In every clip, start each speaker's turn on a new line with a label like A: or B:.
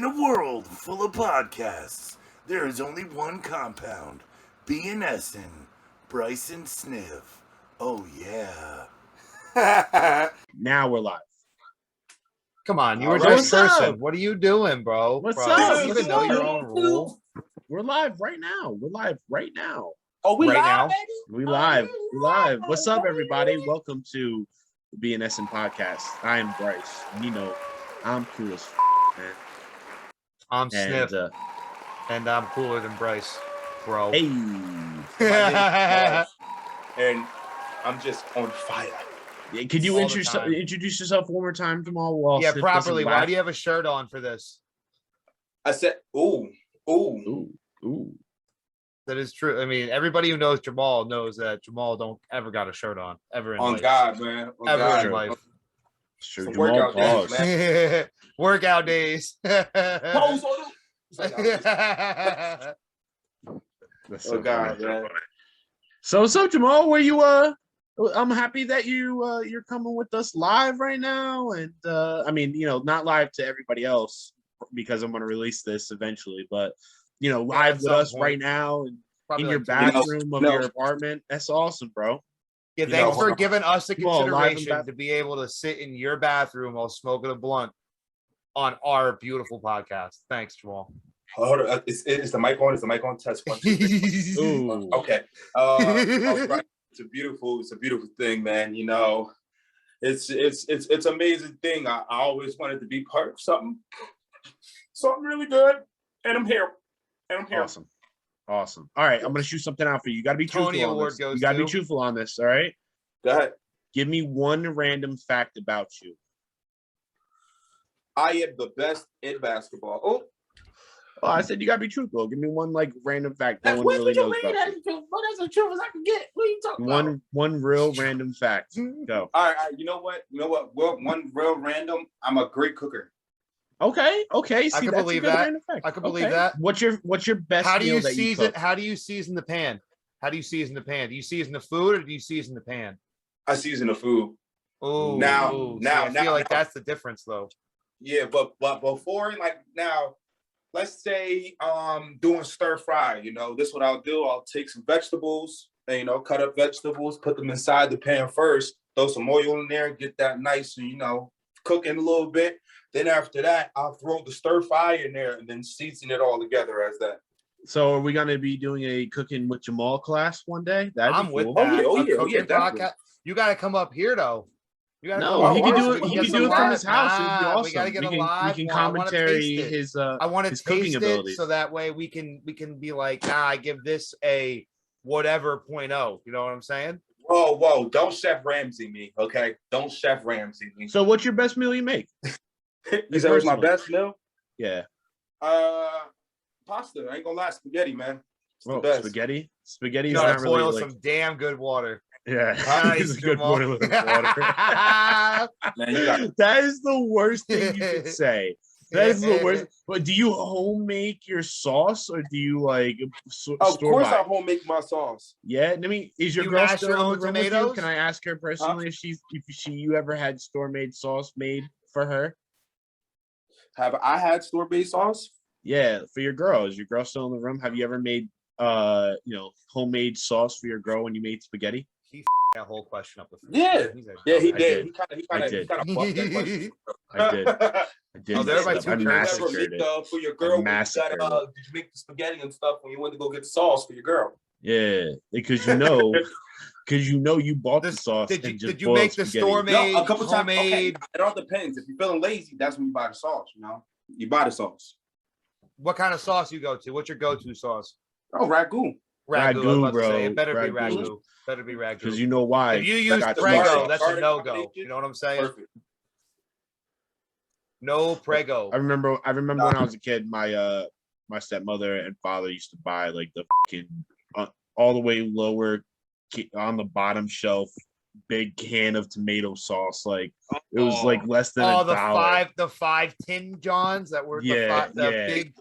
A: In a world full of podcasts, there is only one compound. B&Sn, Bryce and Sniv. Oh yeah.
B: Now we're live.
C: Come on, you
B: All
C: were
B: right.
C: just
B: What's
C: cursing.
B: up?
C: What are you doing, bro?
B: What's
C: bro,
B: up?
C: You even know your own rule.
B: We're live right now. We're live right now.
D: Oh, we
C: Right
D: live,
C: now?
D: baby?
B: We live. We live. What's up, everybody? Welcome to the B&Sn podcast. I am Bryce. And you know, I'm cool as man.
C: I'm Sniff,
B: And
C: and I'm cooler than Bryce, bro.
B: hey,
D: And I'm just on fire.
B: could you
C: All the time.
B: introduce yourself one more time, Jamal? While
C: Yeah,
B: Sniff
C: properly.
B: doesn't
C: Why
B: laugh?
C: do you have a shirt on for this?
D: I said, ooh.
B: Ooh.
C: That is true. I mean, everybody who knows Jamal knows that Jamal don't ever got a shirt on ever in
D: On
C: life.
D: God, man. On
C: Ever
D: God.
C: in life.
B: It's true.
D: Some
B: Jamal
D: workout days,
B: paused.
D: man.
C: Workout days.
D: Pose on them. It's like,
B: That's
D: oh,
B: so
D: God,
B: funny.
D: man.
B: So Jamal, where you I'm happy that you're coming with us live right now, and I mean, you know, not live to everybody else because I'm going to release this eventually, but you know, live with us right now and
C: Probably
B: in your
C: like
B: bathroom of your apartment. That's awesome, bro.
C: Yeah,
D: You
C: thanks
D: know,
C: for giving us the
B: Jamal, live in
C: consideration to be able to sit in your bathroom while smoking a blunt on our beautiful podcast. Thanks, Jamal.
D: Hold on. Is the mic on? Is the mic on? Test 1, 2, 3.
B: Ooh.
D: Okay. Right. It's a beautiful thing, man. You know, it's amazing thing. I always wanted to be part of something really good, and I'm here.
B: Awesome. All right, I'm gonna shoot something out for you. You gotta be
C: Tony
B: truthful on
C: Award
B: this.
C: goes
B: You gotta be
C: to-
B: truthful on this, all right?
D: Go ahead.
B: Give me one random fact about you.
D: I am the best in basketball. Oh,
B: I said you gotta be truthful. Give me one like random fact no one
D: what
B: really
D: you
B: knows
D: mean?
B: about you.
D: What is the truth as I can get? What are you talking about?
B: One real random fact. Go.
D: All right. You know what? Well, one real random. I'm a great cooker.
B: Okay. See,
C: can
B: that's a
C: believe
B: good
C: that.
B: random fact.
C: I can believe that.
B: What's your best
C: How do
B: meal
C: you
B: that you
C: season?
B: cook?
C: How do you season the pan? How do you season the pan? Do you season the food or do you season the pan?
D: I season the food.
C: Oh,
D: Now,
C: I feel like that's the difference, though.
D: Yeah, but before, like now, let's say doing stir fry. You know, this is what I'll do. I'll take some vegetables and cut up vegetables, put them inside the pan first, throw some oil in there, get that nice and cooking a little bit. Then after that, I'll throw the stir fry in there and then season it all together as that.
B: So are we gonna be doing a cooking with Jamal class one day?
C: I'm with
B: cool.
C: that.
D: Oh, yeah,
C: Cooking
D: definitely.
C: podcast. You got to come up here, though. You got to
B: No,
C: come
B: he
C: up
B: could
C: here
B: do
C: so
B: it.
C: we
B: He
C: can
B: could
C: get
B: do it
C: some
B: from
C: live-
B: his house. It would be awesome.
C: We got to get a live
B: we can
C: one. I wanna
B: commentary
C: taste it.
B: his
C: I want to
B: his cooking
C: taste
B: abilities.
C: it so that way we can be like, I give this a whatever 0.0. You know what I'm saying?
D: Whoa! Don't Chef Ramsay me, okay? Don't Chef Ramsay me.
B: So what's your best meal you make?
D: You said it was my
B: personally.
D: best meal?
B: Yeah.
D: Pasta. I ain't gonna lie, spaghetti, man. It's the
B: Oh,
D: best.
B: spaghetti. Spaghetti
C: You
B: is
C: got
B: not
C: to
B: really
C: boil
B: like,
C: some damn good water.
B: yeah.
C: Nice,
B: It's a good
C: Jamal.
B: boil of water.
D: Man, you got
B: That is the worst thing you could say. That is the worst. But do you home make your sauce or do you like
D: Of
B: store
D: course,
B: buy?
D: I home make my sauce.
B: Yeah, I mean, is your
C: You
B: girl
C: mash
B: still
C: your
B: in the
C: own
B: room with you?
C: tomatoes?
B: Can I ask her personally if you ever had store made sauce made for her?
D: Have I had store-based sauce?
B: Yeah, for your girl. Is your girl still in the room? Have you ever made homemade sauce for your girl when you made spaghetti?
C: He that whole question up with
D: Yeah. Yeah, he
B: I
D: did.
B: did.
D: He kind
B: I
D: of
B: did.
D: buffed that question.
B: I did. I did.
C: Oh,
B: mess
C: they're
B: it
C: my
B: up.
C: two
B: I
C: parents.
B: massacred it.
D: For your girl, when you
B: massacred
D: did you make the spaghetti and stuff when you went to go get the sauce for your girl?
B: Yeah, because you bought the sauce.
C: Did you make the store made
D: No, a couple times. Okay,
C: homemade?
D: it all depends. If you're feeling lazy, that's when you buy the sauce. You buy the sauce.
C: What kind of sauce you go to? What's your go-to sauce?
D: Oh, ragu.
C: Ragu, I was about to
B: bro.
C: say. It better be
B: Ragu.
C: ragu. Better be ragu.
B: Because you know why?
C: If you use
B: got
C: Prego,
B: cheese
C: that's a
D: sauce.
C: no-go. You know what I'm saying?
D: Perfect.
C: No Prego.
B: I remember when I was a kid, my stepmother and father used to buy like the fucking all the way lower on the bottom shelf big can of tomato sauce. Like it was like less than $1.
C: the five tin Johns that were
B: Yeah,
C: big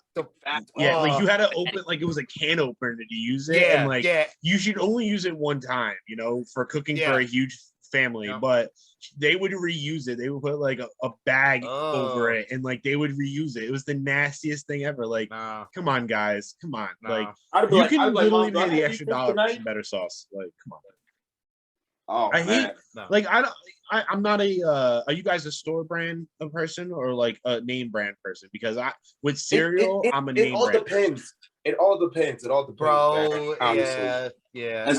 B: like you had to open like it was a can opener to use it, and like you should only use it one time, for cooking for a huge family,
C: Yeah.
B: but they would reuse it. They would put like a bag over
C: Oh.
B: it, and like they would reuse it. It was the nastiest thing ever. Like,
C: Nah,
B: come on, guys, come on. Like,
C: nah.
D: I'd be
B: you
D: like,
B: can
D: I'd be like,
B: literally
D: Mom, do I
B: pay the
D: have to
B: extra
D: eat this
B: dollar for
D: tonight?
B: some better sauce. Like, come on.
D: Oh
B: I hate
D: man.
C: No.
B: like I don't. I'm not a. Are you guys a store brand person or like a name brand person? Because with cereal, I'm a
D: It
B: name
D: all
B: brand person.
D: depends. It all depends. It all depends,
C: Bro,
D: man, honestly.
C: yeah.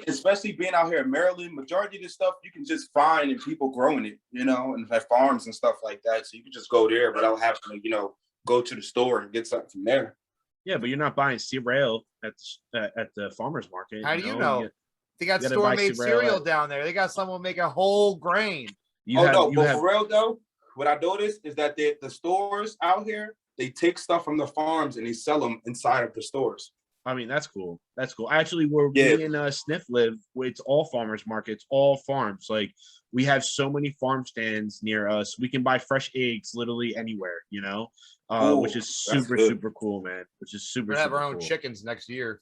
D: Especially being out here in Maryland, majority of this stuff you can just find and people growing it, you know, and have farms and stuff like that. So you can just go there without having to, you know, go to the store and get something from there.
B: Yeah, but you're not buying cereal at the farmers market.
C: How do you know? They got
B: you gotta buy
C: store-made
B: cereal
C: cereal
B: at-
C: down there. They got someone make a whole grain.
B: You
D: Oh
B: have,
D: no,
B: you
D: but
B: have,
D: for real though, what I noticed is that the stores out here, they take stuff from the farms and they sell them inside of the stores.
B: I mean, that's cool. That's cool. Actually, where
D: Yeah.
B: me and Sniff live, it's all farmers markets, all farms. Like we have so many farm stands near us. We can buy fresh eggs literally anywhere, you know, which
D: Ooh,
B: is
D: that's
B: super,
D: good.
B: super cool, man. Which is super,
C: We're gonna have
B: super
C: our own
B: cool.
C: chickens next year.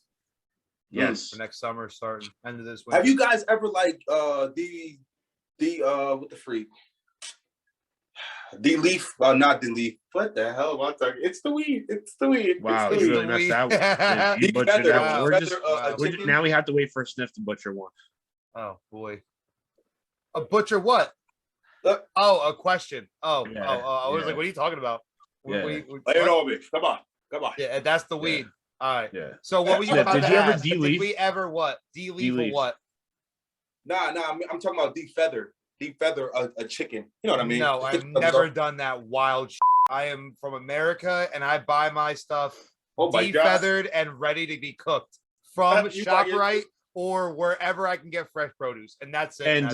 B: Yes.
C: For next summer, starting end of this winter.
D: Have you guys ever like the what the freak? The leaf, not the leaf. What the hell am I talking? It's the weed. It's the weed.
B: Wow,
D: it's
B: you
D: the
B: really
D: weed.
B: messed that one. You
D: The
B: butchered
D: feather,
B: that
C: wow.
B: one.
D: a
B: We're
D: chicken.
B: now we have to wait for Sniff to butcher one.
C: Oh boy. A butcher what?
D: Uh,
C: Oh, a question. Oh,
B: Yeah,
C: I was
B: yeah.
C: like, what are you talking about?
B: Yeah.
D: Lay it
C: what?
D: on me. Come on.
C: Yeah, that's the
B: Yeah.
C: weed. All right.
B: Yeah.
C: So what were you
B: Sniff,
C: about
B: did
C: to
B: you ever
C: ask? Did
B: de-leaf?
C: we ever what? De-leaf or
B: De-leaf.
C: what?
D: Nah. I'm talking about defeather. Defeather a chicken. You know what I mean?
C: No, I've never done that wild shit. I am from America and I buy my stuff
D: Oh my god.
C: defeathered and ready to be cooked from
D: You buy your-
C: ShopRite or wherever I can get fresh produce. And that's it.
B: And
C: that's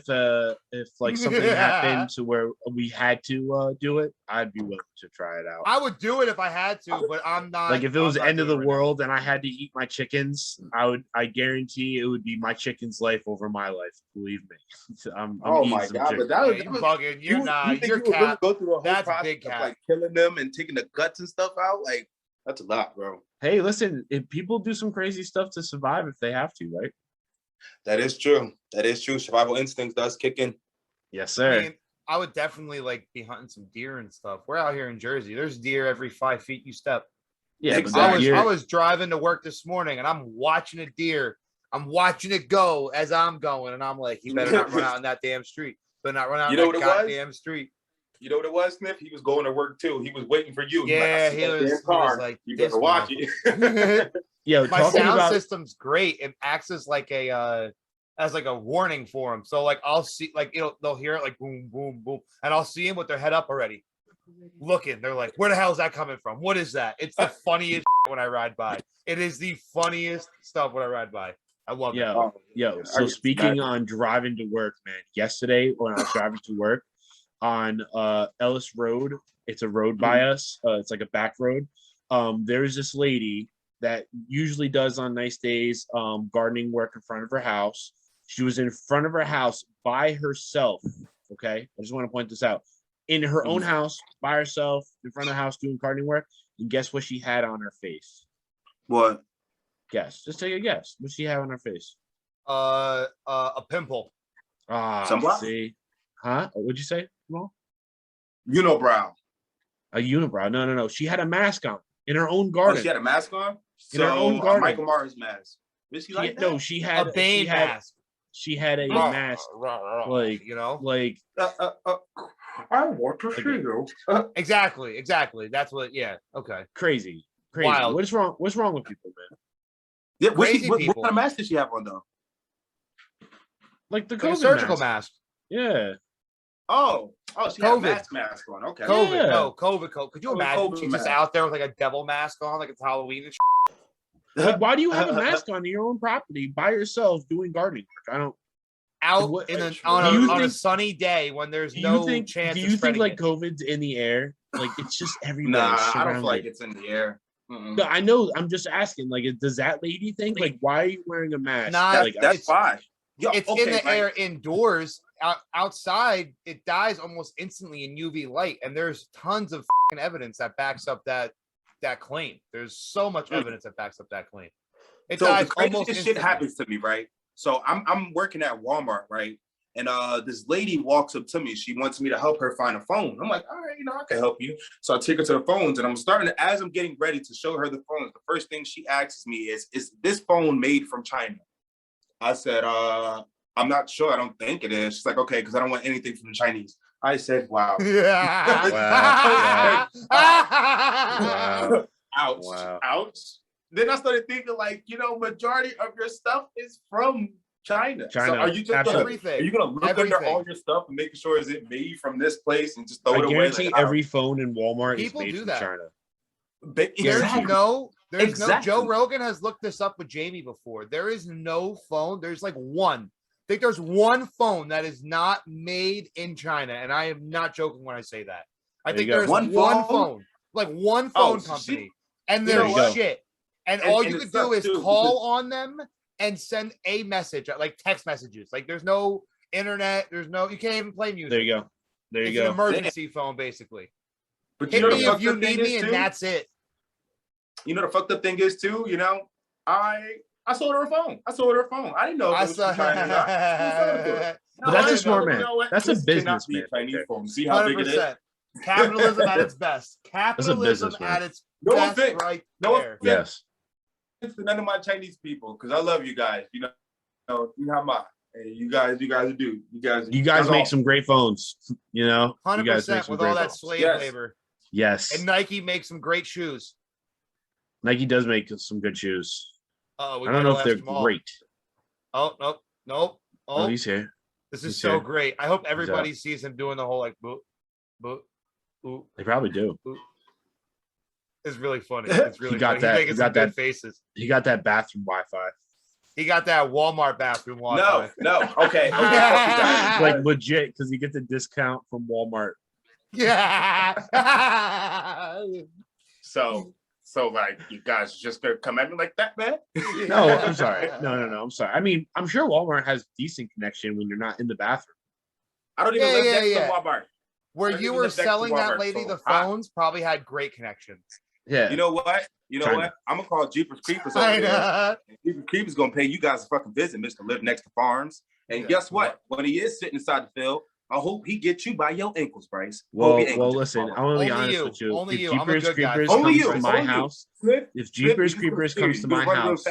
C: that.
B: if like something happened to where we had to do it, I'd be willing to try it out.
C: I would do it if I had to, but I'm not.
B: Like if it was
C: I'm not
B: end of the
C: doing it right now.
B: world and I had to eat my chickens, I guarantee it would be my chicken's life over my life. Believe me. I'm
D: Oh
B: eating
D: my
B: some
D: god,
B: chicken.
D: but that
C: Yeah,
D: was,
C: you bugging. You're not.
D: think
C: You're
D: you would really
C: cap.
D: go through the whole
C: That's
D: process
C: big
D: of
C: cap.
D: like killing them and taking the guts and stuff out. Like that's a lot, bro.
B: Hey, listen, if people do some crazy stuff to survive if they have to, right?
D: That is true. That is true. Survival instincts does kick in.
B: Yes, sir.
C: I mean, I would definitely like be hunting some deer and stuff. We're out here in Jersey. There's deer every 5 feet you step.
B: Yeah, but
D: exactly.
C: I was driving to work this morning and I'm watching a deer. I'm watching it go as I'm going, and I'm like, he better not run out on that damn street. Better not run out
D: You
C: on
D: know
C: that
D: what it was?
C: goddamn street.
D: You know what it was, Smith? He was going to work too. He was waiting for you.
C: Yeah,
D: he
C: he
D: was,
C: was like,
D: you
C: this
D: better watch it.
B: Yo,
C: My
B: talking
C: sound
B: about
C: system's great. It acts as like a warning for them. So like I'll see like they'll hear it like boom, boom, boom, and I'll see them with their head up already, looking. They're like, where the hell is that coming from? What is that? It's the funniest when I ride by. It is the funniest stuff when I ride by. I love it.
B: Yo. So speaking on driving to work, man. Yesterday when I was driving to work on Ellis Road, it's a road by us. It's like a back road. There's this lady that usually does on nice days gardening work in front of her house. She was in front of her house by herself. Okay, I just want to point this out. In her own house, by herself, in front of the house doing gardening work. And guess what she had on her face?
D: What?
B: Guess. Just take a guess. What she have on her face?
C: A pimple.
D: Sunblock?
B: See? Huh? What'd you say? Jamal?
D: Unibrow.
B: A unibrow. No. She had a mask on in her own
D: Oh,
B: garden.
D: she had a mask on?
B: In her own
D: So,
B: garden.
D: Michael Myers mask. Was she like that?
B: No, she had
C: A Bane mask.
B: She had a
D: Rah,
B: mask.
C: Like,
B: Like
D: I want to see you.
C: Exactly. That's what. Yeah. Okay.
B: crazy.
C: Wild.
B: What's wrong with people, man?
D: Yeah,
C: Crazy
D: what
C: people.
D: kind of mask did she have on though?
B: Like the
C: Like a
B: COVID
C: surgical
B: mask.
C: mask.
B: Yeah.
D: Oh, she had a
C: COVID.
D: mask on. Okay.
C: COVID.
B: Yeah.
C: No, COVID. Could you
D: Oh,
C: imagine?
D: COVID
C: She's just
D: mask.
C: out there with like a devil mask on, like it's Halloween and shit.
B: Like, why do you have a mask on your own property by yourself doing gardening work? I don't.
C: Out
B: What-
C: in
D: Do
C: on
B: you
C: a
B: think-
C: sunny day when there's
B: Do
C: no
B: you think?
C: chance
B: Do
C: of
B: you think
C: spreading
B: like
C: it.
B: COVID's in the air? Like it's just everywhere.
D: Nah,
B: it's
D: I don't
B: surrounded.
D: feel like it's in the air. Mm-mm.
B: No, I know. I'm just asking. Like, does that lady think? Like, why are you wearing a mask?
C: Nah,
B: like,
D: That's
C: it's-
D: fine. Yo,
C: It's
D: okay,
C: in the
D: right?
C: air indoors. Outside, it dies almost instantly in UV light, and there's tons of evidence that backs up that claim. There's so much evidence that backs up that claim. It
D: So
C: dies
D: the
C: almost
D: craziest shit
C: instantly.
D: happens to me, right? So I'm working at Walmart, right? And this lady walks up to me. She wants me to help her find a phone. I'm like, all right, I can help you. So I take her to the phones, and I'm starting to, as I'm getting ready to show her the phones, the first thing she asks me is this phone made from China? I said, I'm not sure. I don't think it is. She's like, okay, because I don't want anything from the Chinese. I said, wow.
B: Wow. Wow.
D: Ouch.
B: Wow.
D: Ouch. Then I started thinking, like, majority of your stuff is from China. So are you just gonna look under all your stuff and making sure is it made from this place and just throw it away? I
B: guarantee every phone in Walmart is made from China.
C: There's no Joe Rogan has looked this up with Jamie before. There is no phone. There's like one. I think there's one phone that is not made in China, and I am not joking when I say that. I think there's one phone, like one phone company, and they're shit. And all you could do is call on them and send a message, like text messages. Like there's no internet, you can't even play music.
B: There you go.
C: It's an emergency phone, basically.
D: But
C: hit me if you need me, and that's it.
D: You know the fucked up thing is too, I sold her a phone. I didn't know if it was from China or not.
B: But that's a smart man. That's a businessman.
D: See how big it is?
C: Capitalism at its best. Capitalism at its best right there.
B: Yes.
D: To none of my Chinese people, because I love you guys. You guys do. You guys
B: make some great phones.
C: 100% with all that slave labor.
B: Yes.
C: And Nike makes some great shoes.
B: Nike does make some good shoes.
C: I
B: don't know if they're great.
C: Oh, nope.
B: Oh, he's here.
C: This is so great. I hope everybody sees him doing the whole like boop, boop, boop.
B: They probably do.
C: Boop. It's really funny. It's really funny.
B: He's got that faces. He got that bathroom Wi-Fi.
C: He got that Walmart bathroom Wi-Fi.
D: No. Okay.
B: Like legit, because he gets a discount from Walmart.
C: Yeah.
D: So like you guys just gonna come at me like that, man?
B: No, I'm sorry. No, I'm sorry. I mean, I'm sure Walmart has decent connection when you're not in the bathroom.
D: I don't even live next to Walmart.
C: Where you were selling that lady the phones probably had great connections.
B: Yeah.
D: You know what? I'm gonna call Jeepers Creepers over there. Jeepers Creepers gonna pay you guys a fucking visit, Mr. Live next to farms. And guess what? When he is sitting inside the field, I hope he gets you by your ankles, Bryce.
B: Well, listen, I'm gonna be honest with you.
C: Only
B: if
C: you.
B: Jeepers Creepers comes to my house, if Jeepers Creepers comes to my house,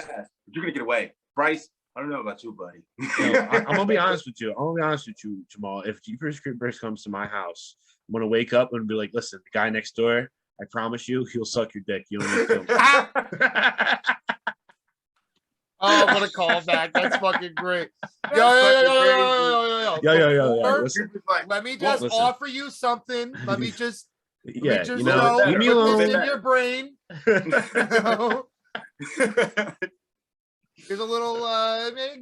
D: you're gonna get away. Bryce, I don't know about you, buddy.
B: I'm gonna be honest with you. Jamal. If Jeepers Creepers comes to my house, I'm gonna wake up and be like, listen, the guy next door, I promise you, he'll suck your dick. You don't need to kill him.
C: Oh, what a callback. That's fucking great. Yo.
B: Listen,
C: let me just offer you something. Let me just
B: leave me alone.
C: This in your brain. Here's a little,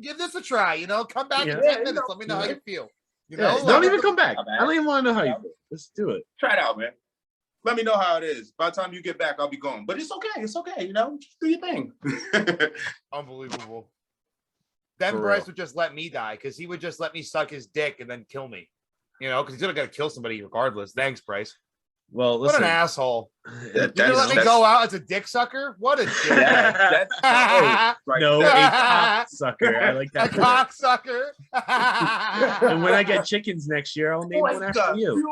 C: give this a try, come back in 10 minutes. Let me know how you feel.
B: Don't even come back. I don't even want to know how you feel. Let's do it.
D: Try it out, man. Let me know how it is. By the time you get back, I'll be gone. But it's okay. Just do your thing.
C: Unbelievable. Then Bryce would just let me die because he would just let me suck his dick and then kill me. Because he's gonna kill somebody regardless. Thanks, Bryce.
B: Well, listen.
C: What an asshole. You gonna let me go out as a dick sucker? What a dick.
B: A cock sucker. I like that.
C: A cock sucker.
B: And when I get chickens next year, I'll name one after you.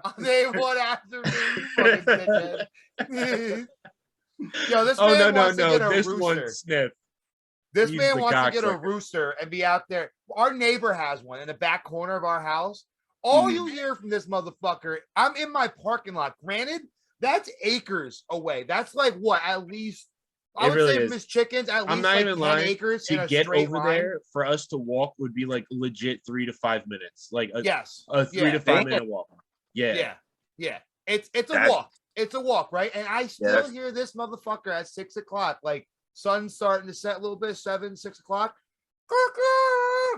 C: I'll name one after me. You fucking dickhead. Yo, this man wants to get a
B: this
C: rooster.
B: One sniff.
C: This man wants to get a rooster and be out there. Our neighbor has one in the back corner of our house. All you hear from this motherfucker, I'm in my parking lot. Granted, that's acres away. That's like what? At least I would say Miss Chickens, at least
B: I'm not even
C: 10
B: lying.
C: acres
B: To get over there for us to walk would be like legit 3 to 5 minutes. Like a 3 to 5 minute walk. Yeah.
C: It's a walk. It's a walk, right? And I still hear this motherfucker at 6 o'clock, like sun's starting to set a little bit, 7, 6 o'clock.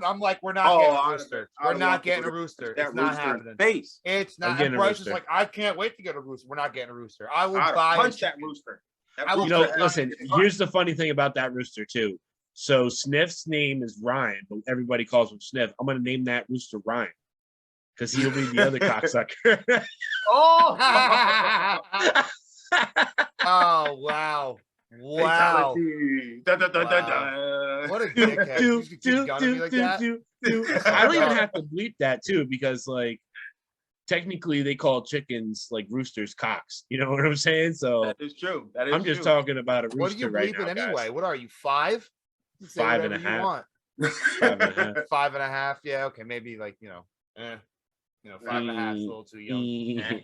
C: I'm like, we're not getting a rooster. We're not getting a rooster. It's not happening. It's not. And Bryce is like, I can't wait to get a rooster. We're not getting a rooster. I will
D: punch that rooster.
B: Listen, here's the funny thing about that rooster too. So Sniff's name is Ryan, but everybody calls him Sniff. I'm gonna name that rooster Ryan because he'll be the other cocksucker.
C: Oh wow. Wow. What a dickhead. You should keep gunning me like that.
B: I don't even have to bleep that too, because like technically they call chickens like roosters cocks. You know what I'm saying? So
D: That is true. That is
B: I'm just
D: true.
B: talking about a
C: What are you
B: rooster right
C: bleeping
B: now,
C: anyway?
B: guys.
C: What are you, 5? You say
B: 5 and a
C: whatever you
B: half.
C: want.
B: 5 and a half.
C: 5.5. Yeah, okay, maybe like 5.5 is a little too young.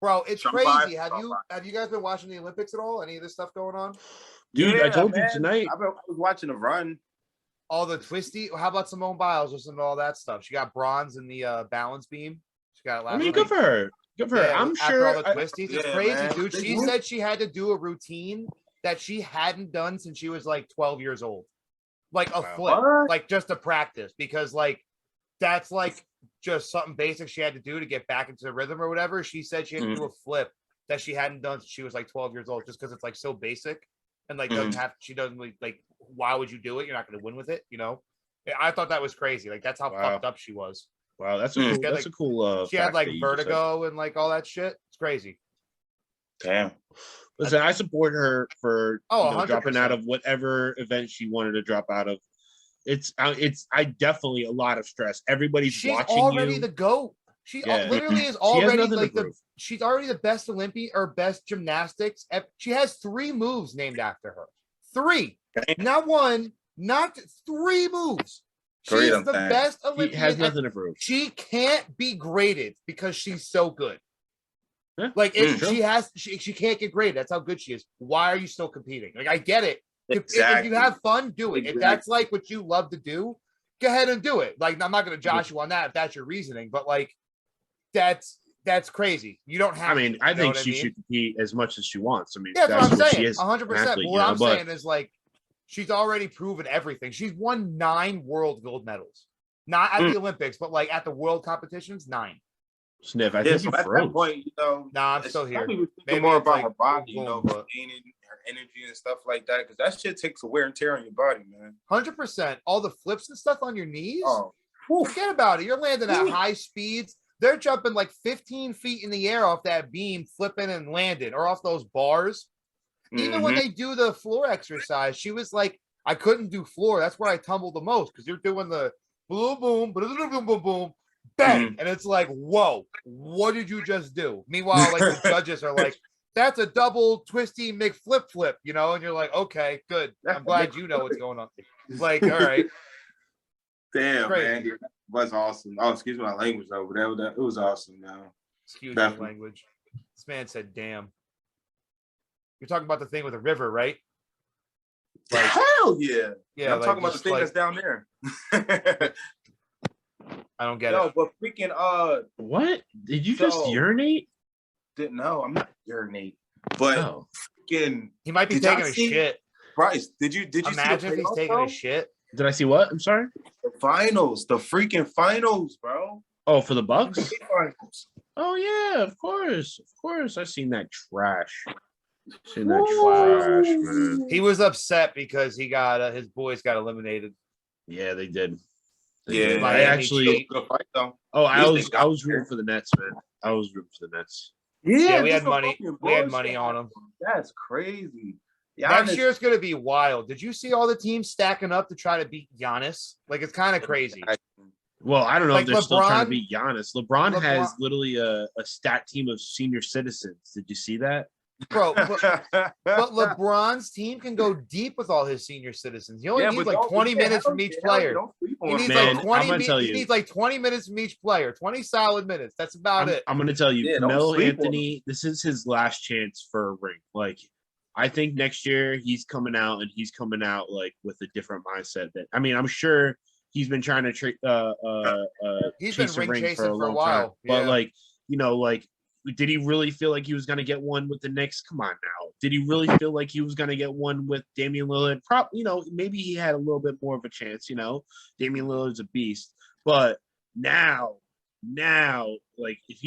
C: Bro, it's
D: Some
C: crazy.
D: five, some
C: Have you guys been watching the Olympics at all? Any of this stuff going on?
B: Dude, I told you
D: man.
B: tonight.
D: I was watching the run.
C: All the twisty. How about Simone Biles? Listen to all that stuff. She got bronze in the balance beam. She got it last
B: I mean,
C: night.
B: good for her. Good for her.
C: Yeah,
B: I'm
C: after
B: sure.
C: all the twisties, it's
D: Yeah,
C: crazy,
D: man.
C: dude. She said she had to do a routine that she hadn't done since she was like 12 years old, like a flip,
D: What?
C: like just to practice, because like that's like just something basic she had to do to get back into the rhythm or whatever. She said she had to do a flip that she hadn't done since she was like 12 years old, just because it's like so basic and like doesn't have. She doesn't really, like. Why would you do it? You're not going to win with it, Yeah, I thought that was crazy. Like that's how fucked up she was.
B: Wow, that's a cool.
C: She had,
B: That's a cool.
C: She had
B: fact
C: like
B: that you just said.
C: vertigo and like all that shit. It's crazy.
D: Damn.
B: Listen, I support her for
C: Oh,
B: dropping
C: 100%.
B: out of whatever event she wanted to drop out of. It's I definitely a lot of stress. Everybody's
C: She's
B: watching
C: already
B: you.
C: the GOAT. She
B: Yeah.
C: literally is
B: She has
C: already
B: nothing to
C: like
B: prove.
C: she's already the best Olympian or best gymnastics. She has 3 moves named after her. 3. Not 1, not 3 moves.
D: Three
C: She's
D: of
C: the
D: them.
C: best
B: She
C: Olympian.
B: has
C: and
B: nothing to prove.
C: She can't be graded because she's so good.
B: Yeah,
C: Like if
B: true.
C: she can't get graded. That's how good she is. Why are you still competing? Like I get it. If
D: Exactly.
C: you have fun, do it. If
D: Exactly.
C: that's like what you love to do, go ahead and do it. Like I'm not going to josh you on that if that's your reasoning, but like that's crazy. You don't have.
B: I mean,
C: to,
B: I
C: you know
B: think
C: what
B: she
C: I mean?
B: should compete as much as she wants. I mean,
C: Yeah, that's what I'm
B: she
C: saying.
B: is.
C: 100%.
B: Athlete,
C: What I'm
B: but
C: saying is like she's already proven everything. She's won 9 world gold medals, not at the Olympics, but like at the world competitions, 9.
B: Sniff, I
D: Yeah,
B: think
D: so
B: you
D: at that
B: froze.
D: point,
C: Nah, I'm still here.
D: Probably was thinking
C: Maybe
D: more
C: it's
D: about
C: like
D: her body,
C: boom, but-
D: regaining her energy and stuff like that, because that shit takes a wear and tear on your body, man.
C: 100%. All the flips and stuff on your knees.
D: Oh,
C: Forget about it. You're landing at high speeds. They're jumping like 15 feet in the air off that beam, flipping and landing, or off those bars. Even when they do the floor exercise, she was like, I couldn't do floor. That's where I tumbled the most, because you're doing the boom, boom, boom, boom, boom, boom, bang. And it's like, whoa, what did you just do? Meanwhile, like the judges are like, that's a double twisty McFlip flip, and you're like, okay, good. I'm glad you know what's going on. Like, all right.
D: Damn,
C: Crazy.
D: man, that was awesome. Oh, excuse my language though, but it was awesome, man.
C: Excuse
D: Definitely.
C: my language. This man said, damn. You're talking about the thing with the river, right? Like,
D: hell yeah.
C: Yeah,
D: I'm
C: like,
D: talking about the
C: just
D: thing
C: like-
D: that's down there.
C: I don't get
D: Yo,
C: it.
D: but freaking
B: What? Did you just
D: So-
B: urinate?
D: didn't know. I'm not urinate, but
B: Oh,
D: freaking
C: He might be
D: Did y'all
C: taking a
D: see-
C: shit.
D: Bryce, did you
C: Imagine
D: see
C: if he's taking a shit.
B: did I see what? I'm sorry.
D: the finals, the freaking finals, bro?
B: Oh, for the Bucks.
D: The finals.
B: Oh yeah, of course. I've seen that trash. Seen that
D: Woo!
B: trash, man.
C: He was upset because he got his boys got eliminated.
B: Yeah, they did.
D: Yeah,
B: I
C: Miami
B: actually.
C: cheat.
D: Good fight, though.
B: Oh,
D: At least they
B: I
D: got
B: was rooting
D: there.
B: for the Nets, man. I was rooting for the Nets.
C: Yeah, we
D: just
C: had
D: some
C: money.
D: fucking
C: We had
D: bullshit.
C: money on them.
D: That's crazy.
C: Next
D: Giannis-
C: year's gonna be wild. Did you see all the teams stacking up to try to beat Giannis? Like it's kind of crazy.
B: Well, I don't know
C: Like
B: if they're still trying to
C: LeBron-
B: beat Giannis. LeBron has
C: LeBron-
B: literally a stat team of senior citizens. Did you see that?
C: Bro, but LeBron's team can go deep with all his senior citizens. He only
D: Yeah,
C: needs
D: but
C: like
D: don't-
C: 20
D: yeah,
C: minutes
D: hell
C: from each
D: yeah,
C: player.
D: don't sleep on
C: He
D: him,
C: needs
B: Man,
C: like
B: I'm
C: 20
B: gonna tell
C: he
B: you.
C: needs like 20 minutes from each player. 20 solid minutes. That's about it.
B: I'm going to tell you,
D: Yeah, don't
B: Carmelo
D: sleep on
B: Anthony, this is his last chance for a ring. Like, I think next year he's coming out like with a different mindset. That I mean, I'm sure he's been trying to
C: He's been
B: chase a
C: ring
B: ring
C: chasing
B: for a
C: for a
B: long
C: while.
B: time. But
C: Yeah.
B: like, did he really feel like he was going to get one with the Knicks? Come on now. Did he really feel like he was going to get one with Damian Lillard? Maybe he had a little bit more of a chance. Damian Lillard's a beast. But now, like if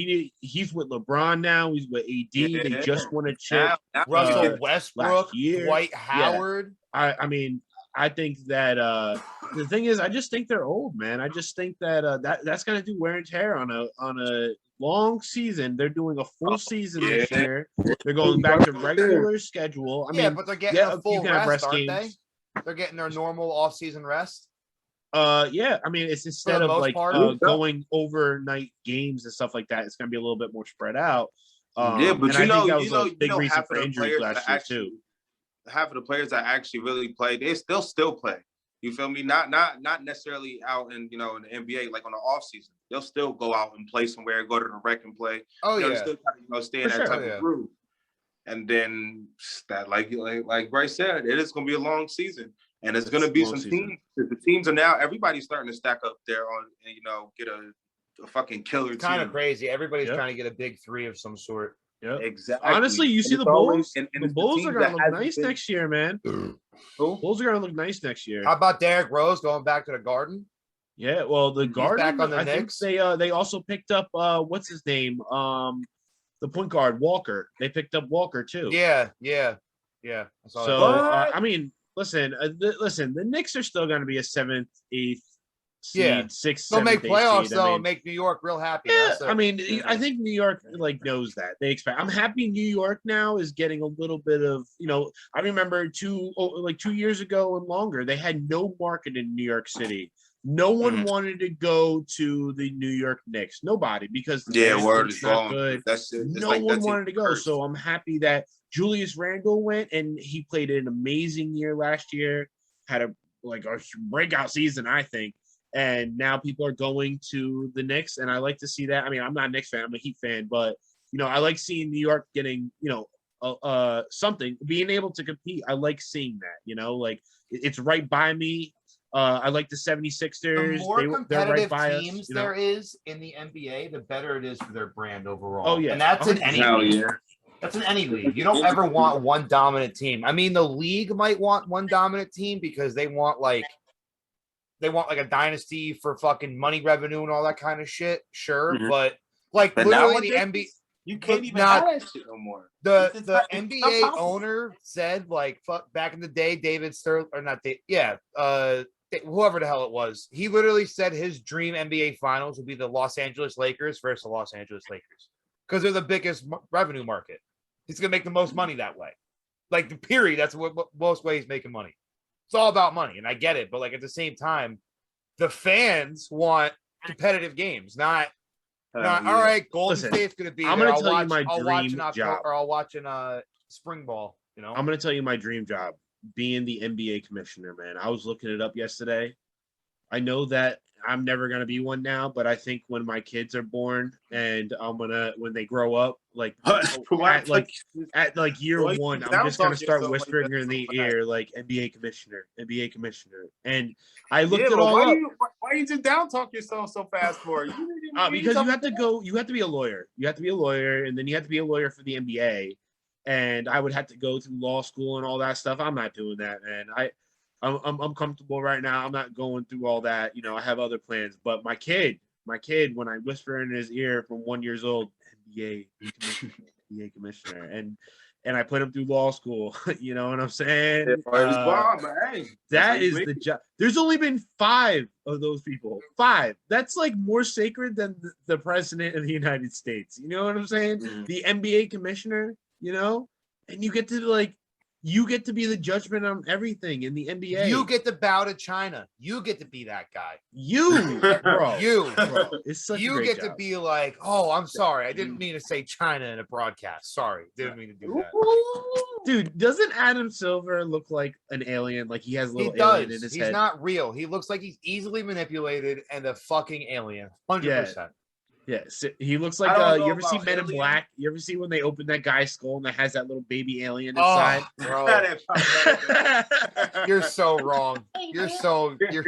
B: he's with LeBron now, he's with AD.
D: Yeah.
B: They just won a chip.
D: Now
C: Russell
D: you get-
C: Westbrook,
B: year.
C: Dwight Howard.
B: I mean, I think that the thing is, I just think they're old, man. I just think that that's gonna do wear and tear on a long season. They're doing a full season this
D: yeah.
B: year. They're going back to regular schedule. I
C: Yeah,
B: mean,
C: but they're getting
B: yeah,
C: a full
B: you can have
C: rest,
B: rest
C: aren't
B: games.
C: They're getting their normal off-season rest.
B: Yeah, I mean, it's instead of
C: most
B: like
C: part.
B: going overnight games and stuff like that, it's going to be a little bit more spread out.
D: Yeah, but
B: and I think that was a big reason for injuries last year too.
D: Half of the players that actually really play, they still play. You feel me? Not necessarily out in in the NBA, like on the off season. They'll still go out and play somewhere, go to the rec and play.
C: Oh yeah,
D: they still try to stay in that type of groove. And then that, like Bryce said, it is going to be a long season, and it's going to be some teams. The teams are now, everybody's starting to stack up there on, get a fucking killer team.
C: Kind of crazy. Everybody's trying to get a big three of some sort.
B: Yeah,
D: exactly.
B: Honestly, you see the Bulls. The Bulls are going to look nice next year, man. Bulls are going to look nice next year.
C: How about Derrick Rose going back to the Garden?
B: Yeah, well, the Garden.
C: Back on the Knicks.
B: Think they also picked up what's his name? The point guard Walker. They picked up Walker too.
C: Yeah.
B: So I mean, listen. The Knicks are still going to be a 7th, 8th seed, 6th.
C: They'll make playoffs
B: seed.
C: though, and make New York real happy.
B: Yeah, I mean, I think New York knows that. They expect. I'm happy New York now is getting a little bit of I remember 2 years ago and longer, they had no market in New York City. No one wanted to go to the New York Knicks. Nobody, because
D: word is
B: not good.
D: That's it.
B: No one wanted to go. So I'm happy that Julius Randle went, and he played an amazing year last year. Had a breakout season, I think. And now people are going to the Knicks, and I like to see that. I mean, I'm not a Knicks fan; I'm a Heat fan, but I like seeing New York getting something, being able to compete. I like seeing that. It's right by me. I like the 76ers.
C: The more competitive
B: right
C: teams there is in the NBA, the better it is for their brand overall.
B: Oh yeah,
C: and that's in any league. Yeah. That's in any league. You don't ever want one dominant team. I mean, the league might want one dominant team because they want a dynasty for fucking money revenue and all that kind of shit. Sure, but literally the NBA.
D: You can't even have that shit no more.
C: The NBA owner said back in the day, David Sterling or not Dave, whoever the hell it was, he literally said his dream NBA finals would be the Los Angeles Lakers versus the Los Angeles Lakers because they're the biggest revenue market. He's gonna make the most money that way. Period. That's what most ways making money. It's all about money, and I get it, but at the same time, the fans want competitive games, not all right. Golden State's gonna be.
B: I'm gonna tell you my dream job,
C: or I'll watch in spring ball.
B: I'm gonna tell you my dream job, being the NBA commissioner, man. I was looking it up yesterday. I know that I'm never gonna be one now, but I think when my kids are born and when they grow up, at year one, I'm just gonna start whispering in the ear NBA commissioner, and I looked it all up.
D: Why you just down talk yourself so fast for?
B: Because you have to be a lawyer. You have to be a lawyer, and then you have to be a lawyer for the NBA. And I would have to go through law school and all that stuff. I'm not doing that, man. I'm comfortable right now. I'm not going through all that. I have other plans. But my kid, when I whisper in his ear from 1 year old, NBA commissioner, and I put him through law school. You know what I'm saying? That is the job. There's only been 5 of those people. 5. That's more sacred than the president of the United States. You know what I'm saying? The NBA commissioner. And you get to be the judgment on everything in the NBA.
C: You get to bow to China. You get to be that guy.
B: Bro.
C: It's such a great job. To be oh, I'm sorry. I didn't mean to say China in a broadcast. Sorry. Didn't mean to do that.
B: Dude, doesn't Adam Silver look like an alien? He has a little alien in his head.
C: He's not real. He looks like he's easily manipulated and a fucking alien. 100%.
B: Yeah, he looks like you ever see Men in Black? You ever see when they open that guy's skull and that has that little baby alien inside?
C: Bro. You're so wrong. You're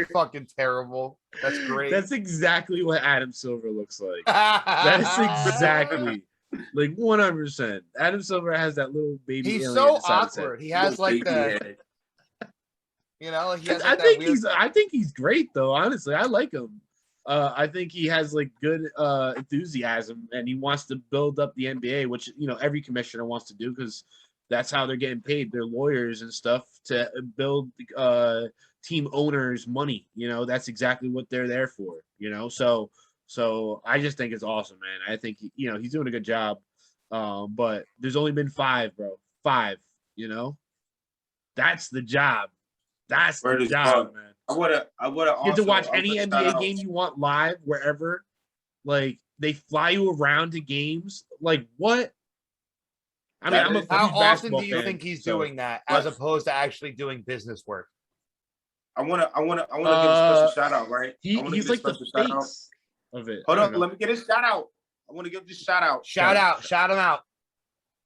C: fucking terrible. That's great.
B: That's exactly what Adam Silver looks like. That's exactly 100%. Adam Silver has that little baby alien.
C: He's so awkward. He has the
B: I think he's great though, honestly. I like him. I think he has good enthusiasm, and he wants to build up the NBA, which every commissioner wants to do because that's how they're getting paid. They're lawyers and stuff to build team owners' money. That's exactly what they're there for. So I just think it's awesome, man. I think he's doing a good job. But there's only been 5, bro. 5. That's the job. That's
D: Word
B: the
D: is
B: job,
D: bug.
B: man.
D: I would have
B: You get to
D: also.
B: watch
D: I
B: any
D: would've
B: NBA
D: shout
B: game
D: out-
B: you want live, wherever. Like, they fly you around to games. Like, what? I mean,
D: That
B: I'm a
D: is-
C: How
B: huge
C: often
B: basketball
C: do you
B: fan,
C: think he's
B: so-
C: doing that as
D: But-
C: opposed to actually doing business work?
D: I wanna give a special shout out, right? I wanna
B: He's
D: give a
B: like the
D: special shout out.
B: face of it.
D: Hold
B: I
D: up,
B: don't know.
D: let me get a shout out. I want to give this shout out.
C: Shout him out.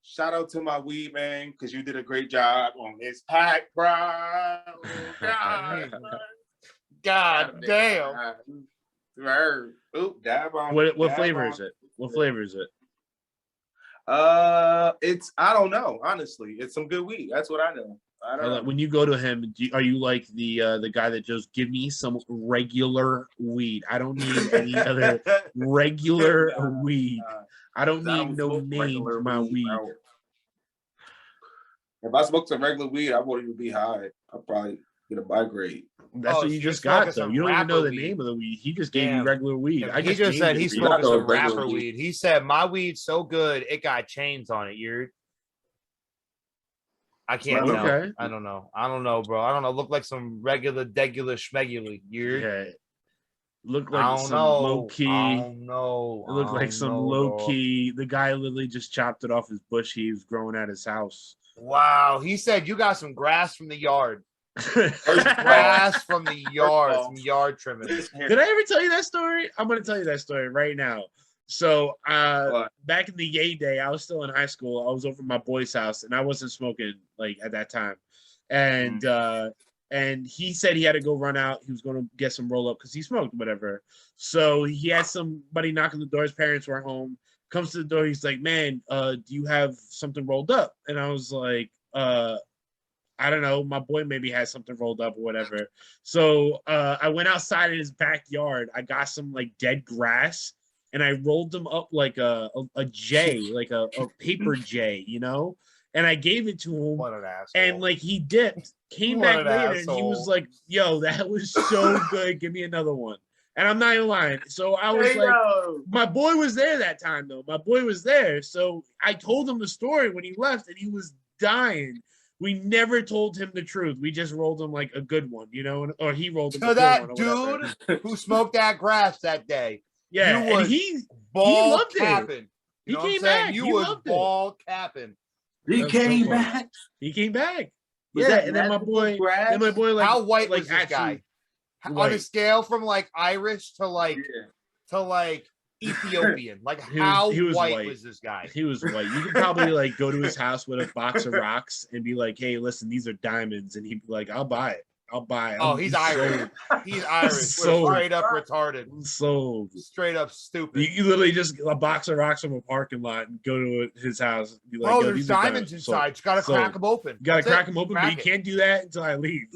D: Shout out to my weed man, because you did a great job on this pack, bro. Oh, God.
C: God damn.
D: Oop, dab on.
B: What
D: dab
B: flavor
D: on.
B: is it? What flavor is it?
D: It's I don't know, honestly. It's some good weed. That's what I know. I don't know.
B: When you go to him, are you like the guy that just give me some regular weed? I don't need any other regular
D: Nah,
B: weed.
D: nah.
B: I don't
D: I
B: need
D: don't
B: no
D: smoke
B: name
D: regular
B: for my weed.
D: bro. If I smoked some regular weed, I wouldn't even be high. I'd probably get a migraine.
B: That's
C: Oh,
B: what
C: so
B: you
C: you're
B: just got,
C: smoking
B: though.
C: some
B: You don't even know
C: rapper
B: the
C: weed.
B: name of the weed. He just gave you
C: Damn.
B: regular weed.
C: Yeah,
B: I
C: he just said
B: named
C: he's
B: it weed.
C: smoking
D: Not
C: some
D: no regular
C: rapper
D: weed.
C: weed. He said my weed's so good it got chains on it. I can't
B: Well,
C: tell.
B: okay.
C: I don't know, bro. I don't know. Look like some regular degular schmegular.
B: Yeah. Look
C: I
B: like
C: don't
B: some
C: know.
B: low key.
C: I don't know.
B: It looked
C: I
B: like
C: don't
B: some
C: know,
B: low
C: dog.
B: key. The guy literally just chopped it off his bush he was growing at his house.
C: Wow. He said you got some grass from the yard.
D: First of all-
C: Grass from the yard.
D: all-
C: Some yard trimming.
B: Did I ever tell you that story? I'm gonna tell you that story right now. So
D: What?
B: back in the yay day, I was still in high school. I was over at my boy's house and I wasn't smoking like at that time. And he said he had to go run out. He was gonna get some roll up because he smoked, whatever. So he had somebody knock on the door. His parents were home. Comes to the door, he's like, "Man, do you have something rolled up?" And I was like, I don't know, my boy maybe has something rolled up or whatever. So I went outside in his backyard. I got some like dead grass and I rolled them up like a J, like a paper J, you know? And I gave it to him.
C: What an asshole.
B: And like he dipped, came
C: What
B: back
C: an
B: later, and he was
C: asshole.
B: like, "Yo, that was so good. Give me another one." And I'm not even lying. So I was like, my boy was there that time though. My boy was there. So I told him the story when he left, and he was dying. We never told him the truth. We just rolled him like a good one, you know, or he rolled him
C: To
B: a good
C: that
B: one or whatever.
C: dude who smoked that grass that day,
B: Yeah,
C: you
B: and
C: was
B: he
C: ball
B: loved it.
C: capping.
B: He
C: You know what I'm
B: came
C: saying?
B: back.
C: You
B: He
C: was
B: loved it.
C: ball capping.
D: He
B: That's so
D: came
B: funny.
D: back.
B: He came back.
D: Was
B: Yeah,
D: that
B: and then my
D: magical
B: boy,
D: grass?
B: like,
C: How white
B: like
C: was this guy? On a
B: white.
C: scale from like Irish to like
D: Yeah.
C: Ethiopian, like
B: He
C: how
B: was
C: white
B: white.
C: was this guy?
B: He was white. You could probably like go to his house with a box of rocks and be like, "Hey, listen, these are diamonds," and he'd be like, "I'll buy it. I'll buy it."
C: Oh, he's Irish. He's Irish.
B: So-
C: We're straight up retarded.
B: So
C: Straight up stupid.
B: you literally just a box of rocks from a parking lot and go to his house. And be like,
C: Bro,
B: "Yo,
C: there's
B: these are
C: diamonds
B: diamonds."
C: inside. You gotta
B: So-
C: crack them open.
B: You gotta
C: That's
B: crack
C: it.
B: them open,
C: Crack
B: but you
C: it.
B: can't do that until I leave.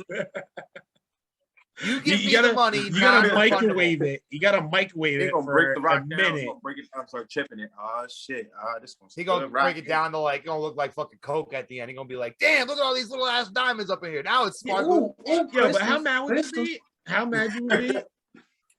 C: You give
B: you
C: me
B: gotta-
C: the money.
B: You gotta
C: non-refundable.
B: microwave it. You gotta microwave
D: They
B: it
D: gonna
B: for
D: break the rock
B: a
D: down.
B: minute.
D: Gonna break it. I'm sorry, chipping it. Oh shit. This one's
C: He gonna
D: good
C: break it
D: rock.
C: down to like it's gonna look like fucking coke at the end. He gonna be like, "Damn, look at all these little ass diamonds up in here." Now it's sparkling.
B: Yo, but how mad would you be? How mad you would be?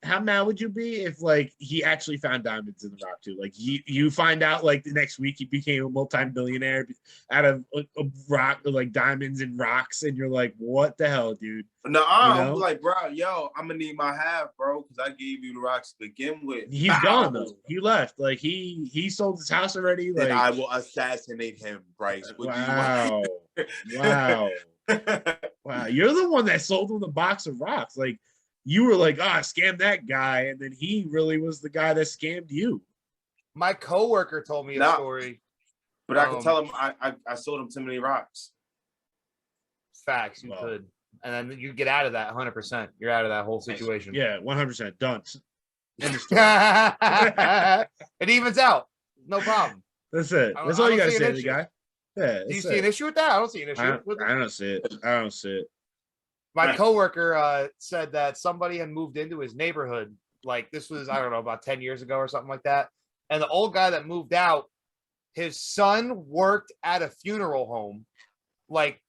B: How mad would you be if like he actually found diamonds in the rock too? Like you find out like the next week he became a multi-millionaire out of a rock, like diamonds and rocks, and you're like, what the hell, dude?
D: No,
B: You
D: I'm
B: know?
D: like, bro, yo, I'm gonna need my half, bro, because I gave you the rocks to begin with.
B: He's gone though. He left. Like he sold his house already.
D: Then
B: Like
D: I will assassinate him, Bryce. What do you
B: wow, wow, wow. You're the one that sold him the box of rocks. Like you were like, scam that guy, and then he really was the guy that scammed you.
C: My coworker told me a
D: Nah.
C: story.
D: But I can tell him I sold him too many rocks.
C: Facts, you
B: Well.
C: could, and then you get out of that 100%. You're out of that whole situation.
B: Yeah, 100% done. End of story.
C: It evens out. No problem.
B: That's it.
C: I
B: That's
C: don't
B: all you gotta
C: see an
B: say to the
C: issue.
B: guy. Yeah.
C: Do you
B: that's
C: see
B: it.
C: an issue with that? I don't see an issue with it.
B: I don't see it. I don't see it.
C: My
D: Right.
C: coworker said that somebody had moved into his neighborhood. Like this was, I don't know, about 10 years ago or something like that. And the old guy that moved out, his son worked at a funeral home, like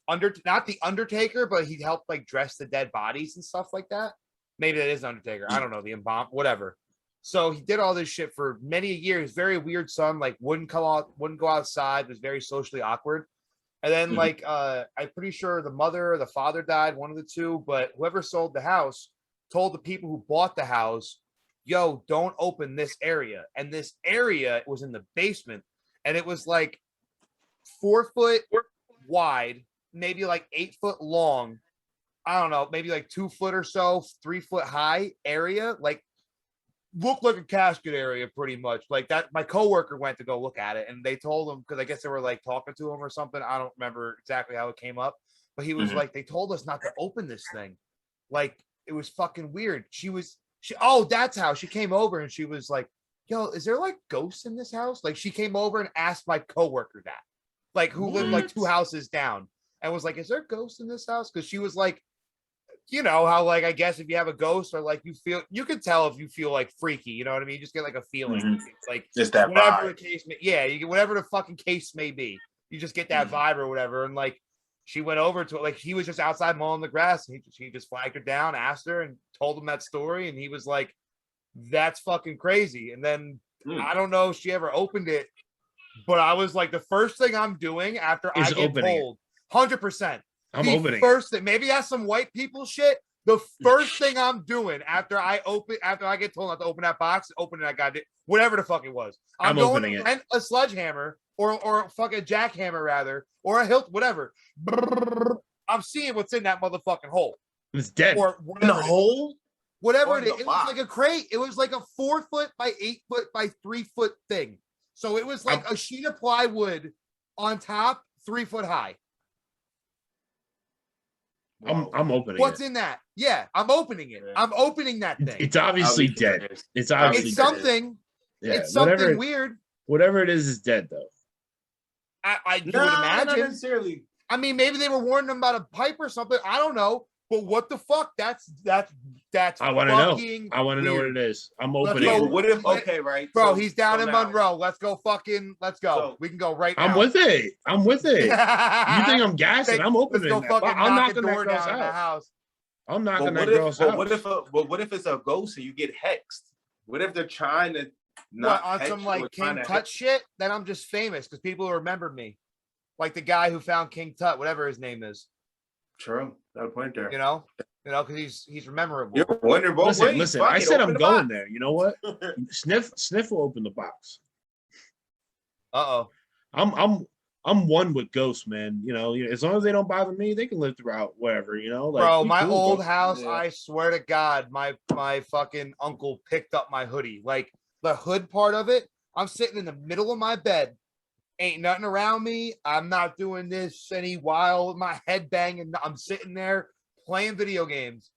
C: under not the Undertaker, but he helped like dress the dead bodies and stuff like that. Maybe that is Undertaker. I don't know, the embalm, whatever. So he did all this shit for many years. Very weird son, like wouldn't go outside, was very socially awkward. And then like I'm pretty sure the mother or the father died, one of the two, but whoever sold the house told the people who bought the house, yo, don't open this area. And this area was in the basement, and it was like 4 foot wide, maybe like 8 foot long. I don't know, maybe like 2 foot or so, 3 foot high area, like looked like a casket area pretty much. Like that, my coworker went to go look at it, and they told him, because I guess they were like talking to him or something. I don't remember exactly how it came up, but he was like, they told us not to open this thing. Like it was fucking weird. Oh, that's how she came over, and she was like, yo, is there like ghosts in this house? Like she came over and asked my coworker that, like who lived like 2 houses down, and was like, is there ghosts in this house? Because she was like, you know how like I guess if you have a ghost, or like you can tell if you feel like freaky, you know what I mean? You just get like a feeling. It's like
D: just that
C: whatever
D: vibe.
C: the case may, yeah, you get whatever the fucking case may be. You just get that vibe or whatever. And like she went over to it, like he was just outside mowing the grass, and he just flagged her down, asked her, and told him that story, and he was like, that's fucking crazy. And then I don't know if she ever opened it, but I was like, the first thing I'm doing after I get told, 100%.
B: I'm
C: the
B: opening
C: first thing, maybe that's some white people shit. The first thing I'm doing after I get told not to open that box, opening that goddamn whatever the fuck it was. I'm going
B: opening
C: to
B: it.
C: rent a sledgehammer or fucking jackhammer rather, or a hilt, whatever. I'm seeing what's in that motherfucking hole.
B: It's dead.
C: Or
D: In the hole?
C: whatever
D: Or
C: it
D: in
C: is.
D: the
C: It was
D: box?
C: like a crate. It was like a 4 foot by 8 foot by 3 foot thing. So it was like a sheet of plywood on top, 3 foot high.
B: I'm opening
C: What's
B: it.
C: in that? Yeah, I'm opening it. I'm opening that thing.
B: It's obviously dead. It's obviously
C: It's something.
B: Yeah,
C: It's something
B: whatever,
C: weird.
B: Whatever it is dead though.
C: I would imagine.
D: Not necessarily.
C: I mean, maybe they were warning them about a pipe or something. I don't know. But what the fuck? That's
B: I want to know. I want to know what it is. I'm opening
C: go.
B: it.
D: What if? Okay, right,
C: Bro,
D: so-
C: he's down
D: so
C: in
D: now-
C: Monroe. Let's go. Let's go.
D: So-
C: We can go right now.
B: I'm with it. I'm with it. You think I'm gassing? I'm opening
C: Let's go
B: that.
C: fucking
B: I'm
C: knock a
B: knocking that
C: door
B: girl's
C: down in the
B: house.
C: house.
B: I'm knocking
D: But
B: that
D: what if?
B: girl's
D: But
B: house.
D: what if it's a ghost and you get hexed? What if they're trying to not
C: What, on
D: hex
C: some
D: you
C: like
D: or trying
C: King
D: to
C: Tut
D: hex-
C: shit? Then I'm just famous because people remember me. Like the guy who found King Tut, whatever his name is.
D: True. Got a point there.
C: You know, because he's memorable.
D: You're wondering both ways.
B: Listen.
D: Fuck
B: I
D: it,
B: said
D: open
B: I'm
D: the
B: going
D: box.
B: there. You know what? Sniff will open the box.
C: Uh-oh.
B: I'm one with ghosts, man. You know, as long as they don't bother me, they can live throughout wherever. You know, like
C: Bro,
B: we
C: my
B: cool,
C: old
B: bro.
C: house,
D: Yeah.
C: I swear to God, my fucking uncle picked up my hoodie. Like the hood part of it, I'm sitting in the middle of my bed. Ain't nothing around me. I'm not doing this any while with my head banging. I'm sitting there playing video games.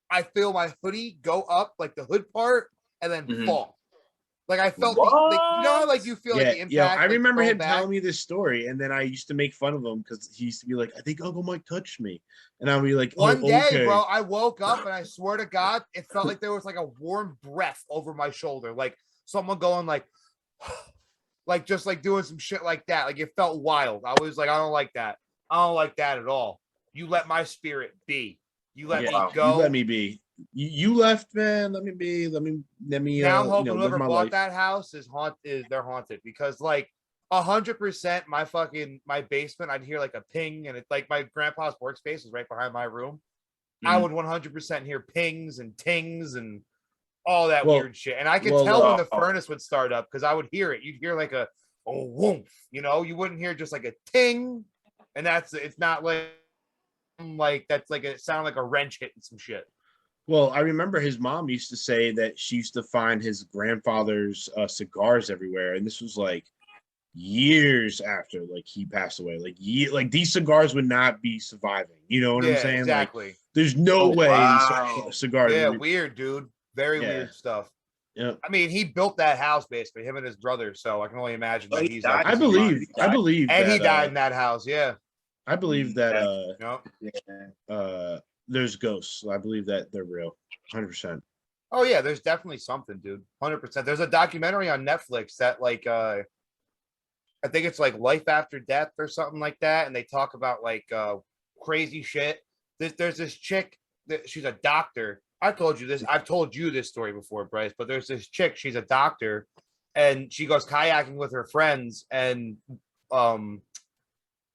C: I feel my hoodie go up, like the hood part, and then fall. Like I felt, like, you know how like you feel like the impact.
B: Yeah, I
C: like,
B: remember
C: thrown
B: him
C: back?
B: telling me this story, and then I used to make fun of him because he used to be like, "I think Uncle Mike touched me," and I'd be like,
C: One
B: "Oh,
C: day,
B: okay."
C: bro, I woke up and I swear to God, it felt like there was like a warm breath over my shoulder, like someone going like, like just like doing some shit like that. Like it felt wild. I was like, I don't like that. I don't like that at all. You let my spirit be. You let me go.
B: You let me be. You left, man. Let me be. Let me.
C: Now I'm hoping
B: live
C: whoever
B: my
C: bought
B: life.
C: that house is they're haunted because like 100% my basement, I'd hear like a ping, and it's like my grandpa's workspace is right behind my room. I would 100% hear pings and tings and all that weird shit. And I could tell when the furnace would start up because I would hear it. You'd hear like a woof, you know, you wouldn't hear just like a ting. And it's not like that's like it sounded like a wrench hitting some shit.
B: Well, I remember his mom used to say that she used to find his grandfather's cigars everywhere, and this was like years after like he passed away. Like these cigars would not be surviving. You know what I'm saying?
C: Exactly.
B: Like, there's no way
D: wow.
B: cigars.
C: Yeah, weird, dude. Very weird stuff.
B: Yeah.
C: I mean, he built that house basically, him and his brother. So I can only imagine that he's like,
B: I believe
C: and
B: that,
C: he died in that house. Yeah.
B: I believe that there's ghosts. I believe that they're real. 100%.
C: Oh yeah, there's definitely something, dude. 100%. There's a documentary on Netflix that like I think it's like Life After Death or something like that, and they talk about like crazy shit. There's this chick that she's a doctor. I've told you this story before, Bryce, but there's this chick, she's a doctor, and she goes kayaking with her friends, and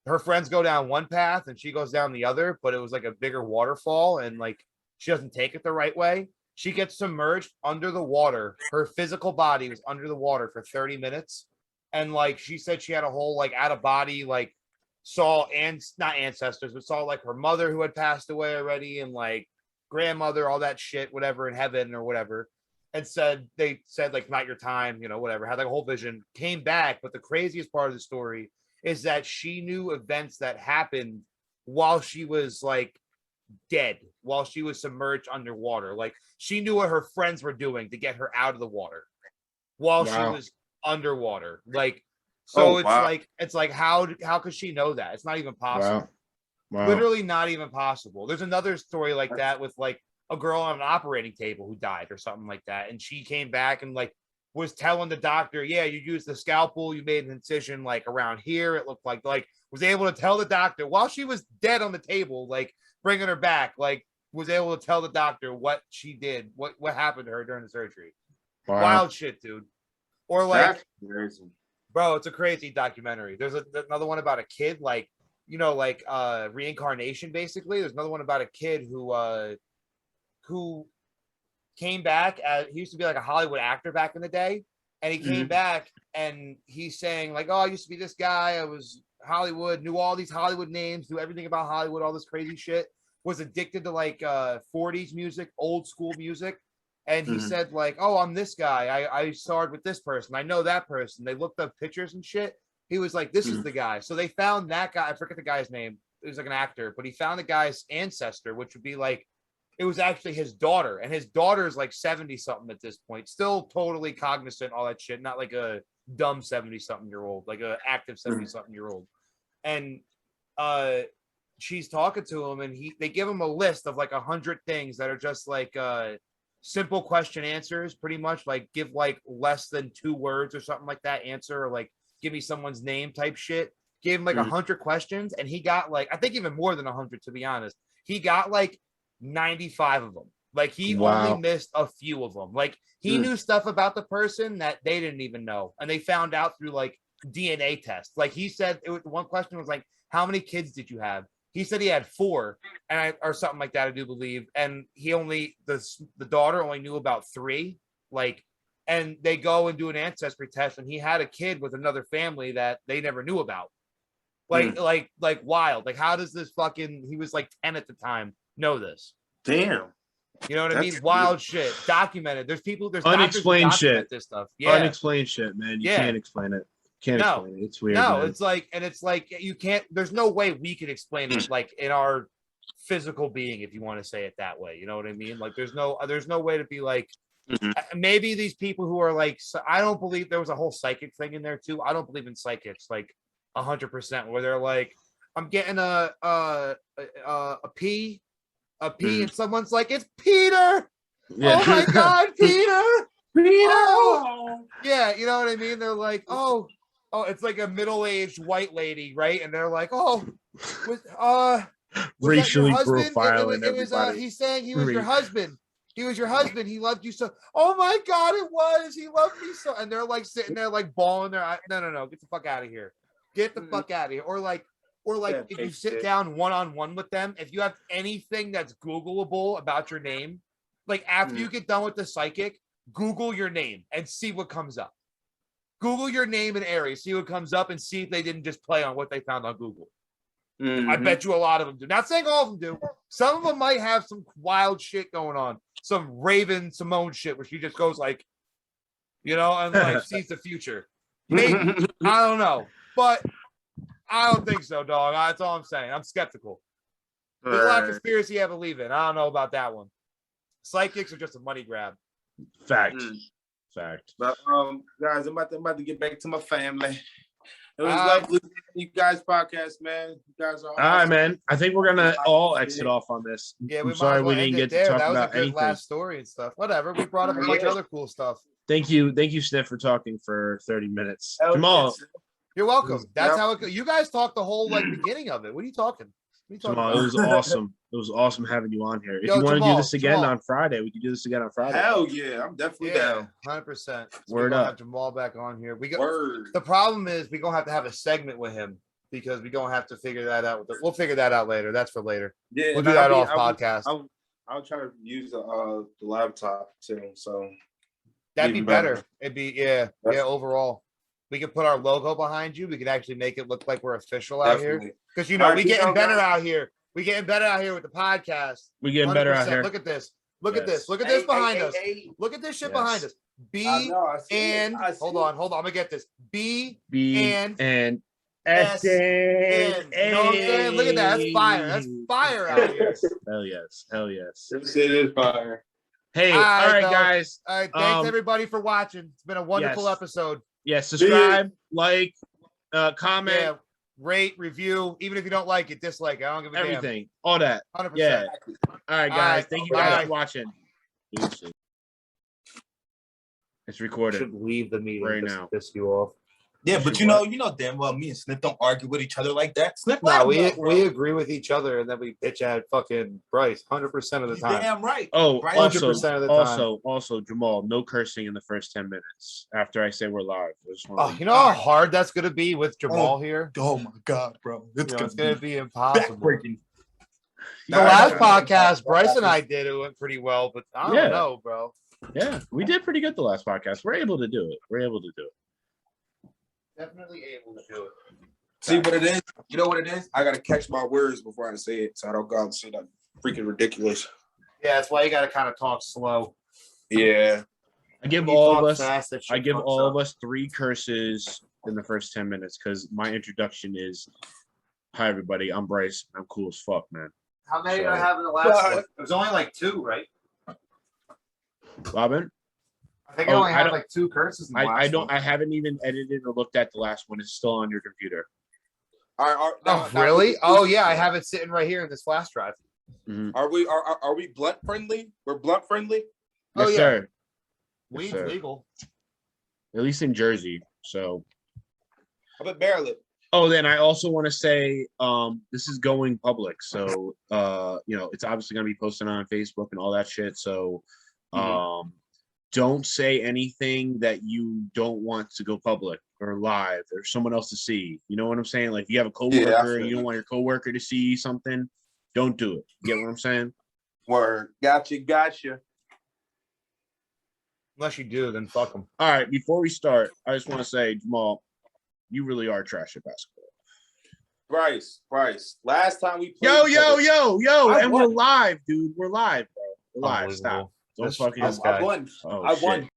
C: her friends go down one path and she goes down the other, but it was like a bigger waterfall and like she doesn't take it the right way. She gets submerged under the water. Her physical body was under the water for 30 minutes. And like she said, she had a whole like out of body, like saw not ancestors, but saw like her mother who had passed away already and like grandmother, all that shit, whatever, in heaven or whatever. And they said like, not your time, you know, whatever, had like a whole vision, came back. But the craziest part of the story is that she knew events that happened while she was like dead, while she was submerged underwater. Like she knew what her friends were doing to get her out of the water while she was underwater. Like, so it's like how could she know that? It's not even possible.
B: Wow.
C: Literally not even possible. There's another story like that with like a girl on an operating table who died or something like that. And she came back and like was telling the doctor, yeah, you used the scalpel, you made an incision like around here. It looked like was able to tell the doctor while she was dead on the table, like bringing her back, like was able to tell the doctor what she did, what happened to her during the surgery.
B: Wow.
C: Wild shit, dude. Or like,
D: that's
C: bro, it's a crazy documentary. There's another one about a kid, like, you know, like reincarnation, basically. There's another one about a kid who came back as he used to be like a Hollywood actor back in the day. And he came back and he's saying like, oh, I used to be this guy. I was Hollywood, knew all these Hollywood names, knew everything about Hollywood, all this crazy shit, was addicted to like 40s music, old school music. And he said like, oh, I'm this guy. I starred with this person. I know that person. They looked up pictures and shit. He was like, this is the guy. So they found that guy. I forget the guy's name. It was like an actor, but he found the guy's ancestor, which would be like, it was actually his daughter. And his daughter's like 70 something at this point, still totally cognizant, all that shit. Not like a dumb 70 something year old, like a active 70 something year old. And she's talking to him and they give him a list of like 100 things that are just like simple question answers, pretty much like give like less than 2 words or something like that answer, or like give me someone's name type shit. Gave him like 100 questions and he got like, I think even more than 100, to be honest. He got like 95 of them. Like he only missed a few of them. Like he knew stuff about the person that they didn't even know. And they found out through like DNA tests. Like he said, one question was like, how many kids did you have? He said he had 4 or something like that, I do believe. And he only, the daughter only knew about 3. Like, and they go and do an ancestry test and he had a kid with another family that they never knew about. Like wild. Like how does this fucking, he was like 10 at the time, know this?
D: Damn.
C: You know what I mean? Wild shit. Documented. There's
B: unexplained shit.
C: This stuff. Yeah.
B: Unexplained shit, man. You can't explain it. Can't explain it. It's weird.
C: No,
B: man.
C: it's like you can't, there's no way we can explain it like in our physical being, if you want to say it that way. You know what I mean? Like there's no way to be like, maybe these people who are like, I don't believe there was a whole psychic thing in there too. I don't believe in psychics like 100%, where they're like, I'm getting a P, and someone's like, it's Peter. Yeah. Oh my God, Peter. Oh. Yeah, you know what I mean? They're like, oh, it's like a middle-aged white lady, right? And they're like, oh,
B: racially profiling everybody.
C: He's saying he was your husband. He was your husband. He loved you so. Oh my God, it was. He loved me so. And they're like sitting there, like bawling their eyes. No. Get the fuck out of here. Get the fuck out of here. Or like, if you sit down one-on-one with them, if you have anything that's Googleable about your name, like after you get done with the psychic, Google your name and see what comes up. Google your name and area, see what comes up, and see if they didn't just play on what they found on Google. I bet you a lot of them do. Not saying all of them do. Some of them might have some wild shit going on. Some Raven Simone shit where she just goes like, you know, and like sees the future. Maybe. I don't know. But I don't think so, dog. That's all I'm saying. I'm skeptical. There's a lot of conspiracy I believe in. I don't know about that one. Psychics are just a money grab.
B: Fact.
D: But guys, I'm about to get back to my family. It was lovely, you guys podcast, man. You guys are awesome.
B: All right, man. I think we're gonna all exit off on this.
C: Yeah,
B: I'm sorry we didn't get to talk about anything. That was a good
C: last story and stuff. Whatever. We brought up a bunch of other cool stuff.
B: Thank you, Sniff, for talking for 30 minutes. Jamal,
C: you're welcome. That's how it goes. You guys talked the whole like beginning of it. What are you talking?
B: Jamal, it was awesome. It was awesome having you on here. If you want to do this again on Friday, we can do this again on Friday.
D: Hell yeah, I'm definitely down.
C: 100%.
B: Word up.
C: Have Jamal back on here. The problem is we're gonna have to have a segment with him because we don't have to figure that out. We'll figure that out later. That's for later.
D: Yeah,
C: We'll do that off podcast.
D: I'll try to use the laptop too. So
C: That'd be
D: even
C: better.
D: better.
C: It'd be overall. We could put our logo behind you. We could actually make it look like we're official out here.
D: Definitely.
C: Because
D: All right,
C: we
D: you
C: getting
D: know,
C: better
D: guys.
C: out here. We getting better out here with the podcast.
B: We getting better out
C: 100%.
B: here.
C: Look at this. Look at
B: Yes.
C: this. Look at this behind us.
D: Hey.
C: Look at this shit
B: Yes.
C: behind us.
D: I know, I see it.
C: and
D: I see
C: hold
D: it.
C: on. I'm gonna get this. B
B: and
C: S N. You know what I'm saying? Look at that. That's fire. That's fire out here.
B: Hell yes. Hell yes.
D: This shit is fire.
B: Hey,
C: All right,
B: all right,
C: though.
B: guys.
C: All right. Thanks
B: Um,
C: everybody for watching. It's been a wonderful
B: yes.
C: episode.
B: Yeah, subscribe, like, comment,
C: Yeah. Rate, review. Even if you don't like it, dislike it. I don't give a
B: everything. All that.
C: damn. 100%.
B: Yeah. All right, guys.
C: right.
B: Thank you
C: Bye.
B: guys for watching. Deuces. It's recorded.
C: Should leave the meeting
B: right
C: just
B: now.
C: to piss you off.
D: Yeah, but you know damn well me and Sniff don't argue with each other like that. Sniff,
C: No,
D: laugh
C: we
D: about, bro.
C: agree with each other, and then we bitch at fucking Bryce 100% of the time.
D: Damn right.
B: Oh,
D: Right.
B: also,
C: 100% of the time.
B: also, Jamal, no cursing in the first 10 minutes after I say we're live. I just wanna
C: Oh,
B: leave-
C: you know how hard that's gonna be with Jamal here.
D: Oh my god, bro.
C: You know, it's gonna be impossible.
D: backbreaking.
C: The
B: All right,
C: last
B: guys.
C: podcast, Bryce and I did it went pretty well, but I don't
B: Yeah.
C: know, bro.
B: Yeah, we did pretty good the last podcast. We're able to do it.
C: Definitely able to do it.
D: See what it is? You know what it is? I gotta catch my words before I say it, so I don't go out and say that freaking ridiculous.
C: Yeah, that's why you gotta kind of talk slow.
D: Yeah.
B: I give
C: When you
B: all
C: talk
B: of us.
C: fast, that shit
B: I give
C: fucks
B: all
C: up.
B: of us 3 curses in the first 10 minutes because my introduction is, "Hi everybody, I'm Bryce. I'm cool as fuck, man."
C: How many did I
B: So-
C: have in the last one? It was only like 2, right?
B: Robin,
C: I think I
B: Oh,
C: only
B: I
C: had
B: don't-
C: like 2 curses in the last
B: I don't.
C: one.
B: I haven't even edited or looked at the last one. It's still on your computer.
D: All right,
C: Oh, really? Oh, yeah, I have it sitting right here in this flash drive.
B: Mhm.
D: Are we blunt friendly? We're blunt friendly.
C: Oh,
B: Yes,
C: yeah.
B: sir.
C: Weed's
B: sir.
C: legal.
B: At least in Jersey. So.
D: How about Maryland?
B: Oh, then I also want to say this is going public. So it's obviously gonna be posted on Facebook and all that shit. So don't say anything that you don't want to go public or live or someone else to see. You know what I'm saying? Like you have a coworker and you don't want your coworker to see something, don't do it. You get what I'm saying?
D: Word. Gotcha.
C: Unless you do, then fuck them.
B: All right, before we start, I just want to say, Jamal, you really are trash at basketball.
D: Bryce. Last time we played
B: Yo,
D: each other- I
B: and
D: won.
B: we're live, dude. We're live, bro. We're live. Stop. Don't
C: This-
B: fucking.
C: this
D: I
C: guy.
D: won.
B: Oh,
D: I
B: shit.
D: won.